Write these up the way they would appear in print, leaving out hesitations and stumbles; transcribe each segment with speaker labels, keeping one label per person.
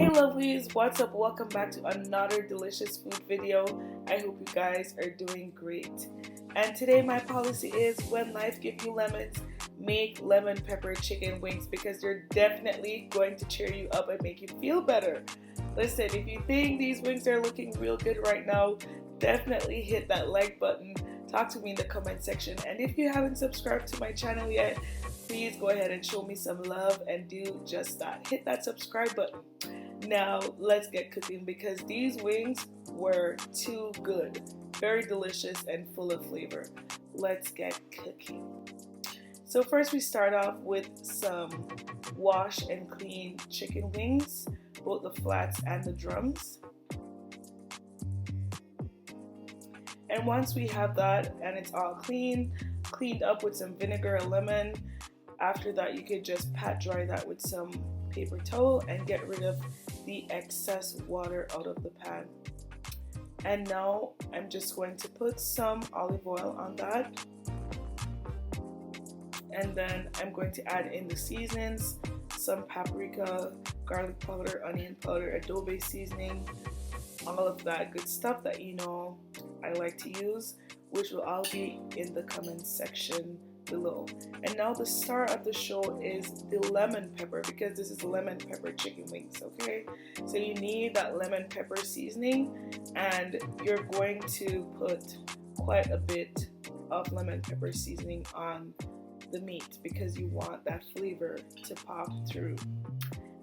Speaker 1: Hey lovelies, what's up? Welcome back to another delicious food video. I hope you guys are doing great. And today my policy is when life gives you lemons, make lemon pepper chicken wings because they're definitely going to cheer you up and make you feel better. Listen, if you think these wings are looking real good right now, definitely hit that like button. Talk to me in the comment section. And if you haven't subscribed to my channel yet, please go ahead and show me some love and do just that. Hit that subscribe button. Now let's get cooking because these wings were too good. Very delicious and full of flavor. Let's get cooking. So first we start off with some wash and clean chicken wings, both the flats and the drums. And once we have that and it's all cleaned up with some vinegar or lemon, after that you could just pat dry that with some paper towel and get rid of the excess water out of the pan. And now I'm just going to put some olive oil on that, and then I'm going to add in the seasonings, some paprika, garlic powder, onion powder, adobe seasoning, all of that good stuff that you know I like to use, which will all be in the comment section below. And now the star of the show is the lemon pepper, because this is lemon pepper chicken wings. Okay, so you need that lemon pepper seasoning, and you're going to put quite a bit of lemon pepper seasoning on the meat because you want that flavor to pop through.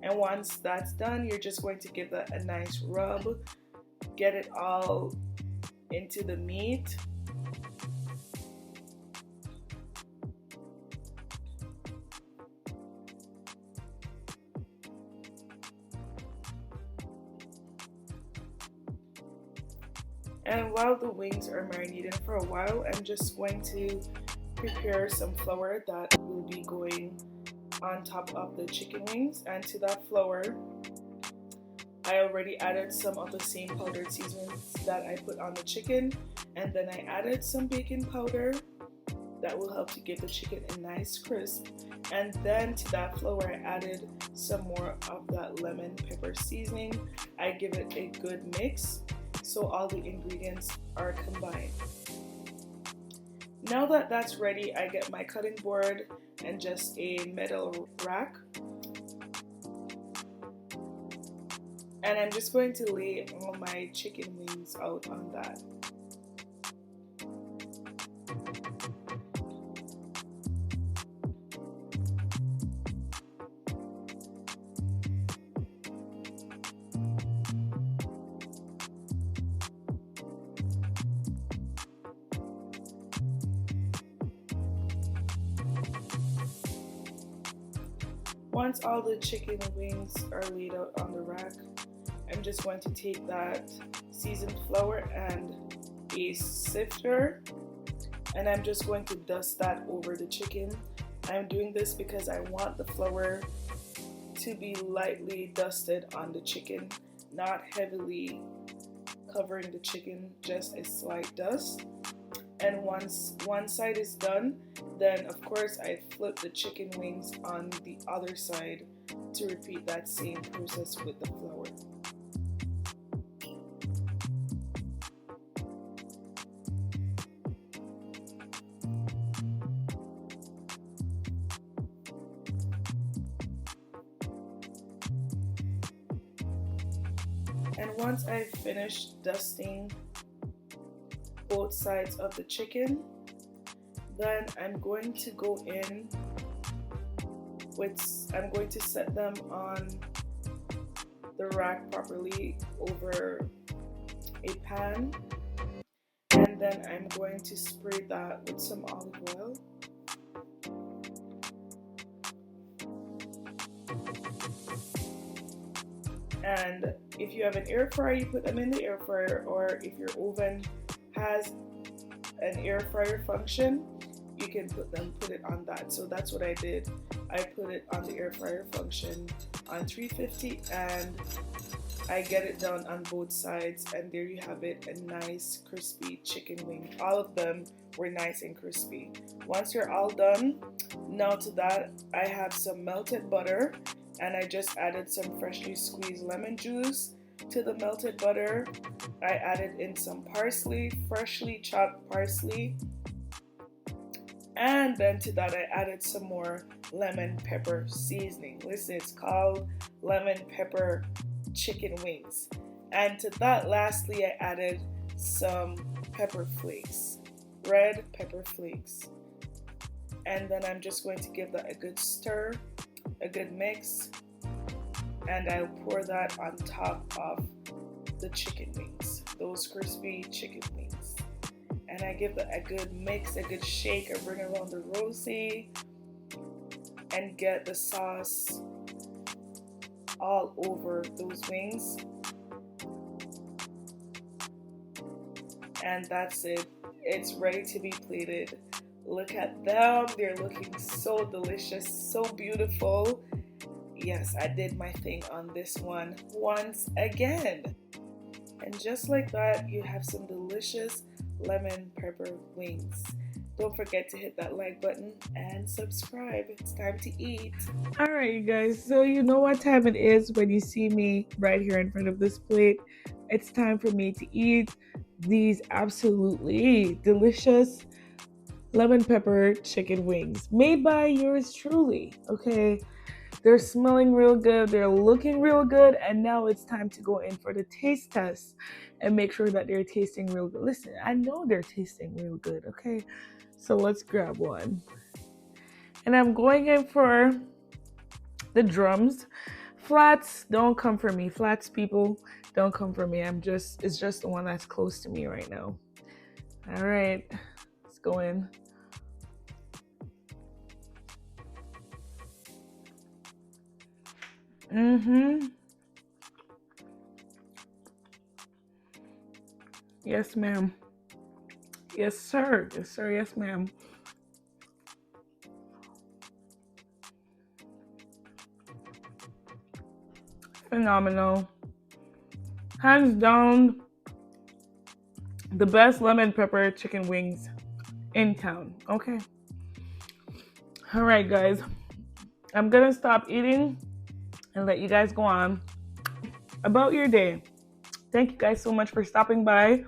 Speaker 1: And once that's done, you're just going to give that a nice rub, get it all into the meat. And while the wings are marinating for a while, I'm just going to prepare some flour that will be going on top of the chicken wings. And to that flour, I already added some of the same powdered seasonings that I put on the chicken, and then I added some baking powder that will help to give the chicken a nice crisp. And then to that flour, I added some more of that lemon pepper seasoning. I give it a good mix so all the ingredients are combined. Now that that's ready, I get my cutting board and just a metal rack, and I'm just going to lay all my chicken wings out on that. Once all the chicken wings are laid out on the rack, I'm just going to take that seasoned flour and a sifter, and I'm just going to dust that over the chicken. I'm doing this because I want the flour to be lightly dusted on the chicken, not heavily covering the chicken, just a slight dust. And once one side is done, then of course I flip the chicken wings on the other side to repeat that same process with the flour. And once I've finished dusting both sides of the chicken, then I'm going to go in with, I'm going to set them on the rack properly over a pan, and then I'm going to spray that with some olive oil. And if you have an air fryer, you put them in the air fryer, or if your oven has an air fryer function, you can put it on that. So that's what I did. I put it on the air fryer function on 350, and I get it done on both sides, and there you have it, a nice crispy chicken wing. All of them were nice and crispy. Once you're all done, now to that I have some melted butter, and I just added some freshly squeezed lemon juice to the melted butter. I added in some parsley, freshly chopped parsley, and then to that I added some more lemon pepper seasoning. Listen, it's called lemon pepper chicken wings. And to that lastly I added some pepper flakes, red pepper flakes. And then I'm just going to give that a good stir, a good mix, and I'll pour that on top of the chicken wings, those crispy chicken wings. And I give it a good mix, a good shake. I bring around the rosé and get the sauce all over those wings. And that's it. It's ready to be plated. Look at them. They're looking so delicious, so beautiful. Yes, I did my thing on this one once again. And just like that, you have some delicious lemon pepper wings. Don't forget to hit that like button and subscribe. It's time to eat. All right, you guys. So you know what time it is when you see me right here in front of this plate. It's time for me to eat these absolutely delicious lemon pepper chicken wings made by yours truly. Okay, they're smelling real good, they're looking real good, and now it's time to go in for the taste test and make sure that they're tasting real good. Listen, I know they're tasting real good. Okay, so let's grab one, and I'm going in for the drums. Flats, don't come for me. Flats, people, don't come for me. It's just the one that's close to me right now. All right, let's go in. Yes, ma'am. Yes, sir. Yes, sir. Yes, ma'am. Phenomenal. Hands down, the best lemon pepper chicken wings in town. Okay. All right, guys. I'm going to stop eating and let you guys go on about your day. Thank you guys so much for stopping by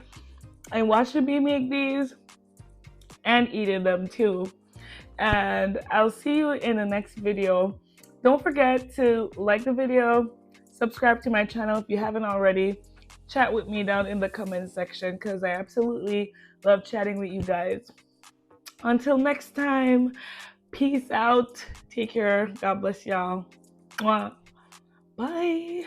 Speaker 1: and watching me make these and eating them too. And I'll see you in the next video. Don't forget to like the video, subscribe to my channel if you haven't already. Chat with me down in the comment section because I absolutely love chatting with you guys. Until next time, peace out. Take care. God bless y'all. Bye.